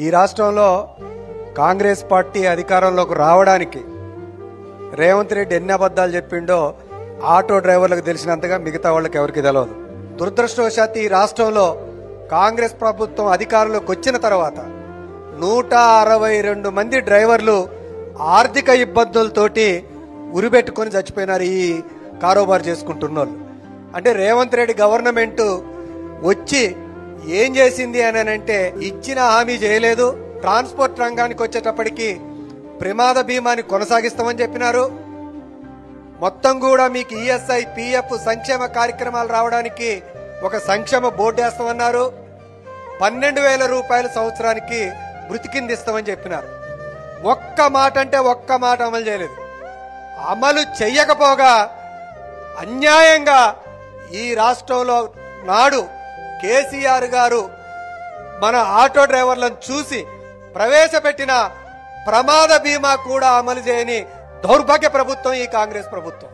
ఈ రాష్ట్రంలో కాంగ్రెస్ పార్టీ అధికారంలోకి రావడానికి రేవంత్ రెడ్డి ఎన్ని అబద్ధాలు చెప్పిండో ఆటో డ్రైవర్లకు తెలిసినంతగా మిగతా వాళ్ళకి ఎవరికి తెలియదు. దురదృష్టవశాత్తు ఈ రాష్ట్రంలో కాంగ్రెస్ ప్రభుత్వం అధికారంలోకి వచ్చిన తర్వాత 162 మంది డ్రైవర్లు ఆర్థిక ఇబ్బందులతోటి ఉరిపెట్టుకొని చచ్చిపోయినారు. ఈ కారోబార్ చేసుకుంటున్న వాళ్ళు అంటే రేవంత్ రెడ్డి గవర్నమెంట్ వచ్చి ఏం చేసింది అని అంటే ఇచ్చిన హామీ చేయలేదు. ట్రాన్స్పోర్ట్ రంగానికి వచ్చేటప్పటికి ప్రమాద బీమాని కొనసాగిస్తామని చెప్పినారు. మొత్తం కూడా మీకు ఈఎస్ఐ పిఎఫ్ సంక్షేమ కార్యక్రమాలు రావడానికి ఒక సంక్షేమ బోర్డు వేస్తామన్నారు. 12,000 రూపాయలు సంవత్సరానికి మృతి కింద ఇస్తామని చెప్పినారు. ఒక్క మాట అంటే ఒక్క మాట అమలు చేయలేదు. అమలు చెయ్యకపోగా అన్యాయంగా ఈ రాష్ట్రంలో నాడు కేసీఆర్ గారు మన ఆటో డ్రైవర్లను చూసి ప్రవేశపెట్టిన ప్రమాద బీమా కూడా అమలు చేయని దౌర్భాగ్య ప్రభుత్వం ఈ కాంగ్రెస్ ప్రభుత్వం.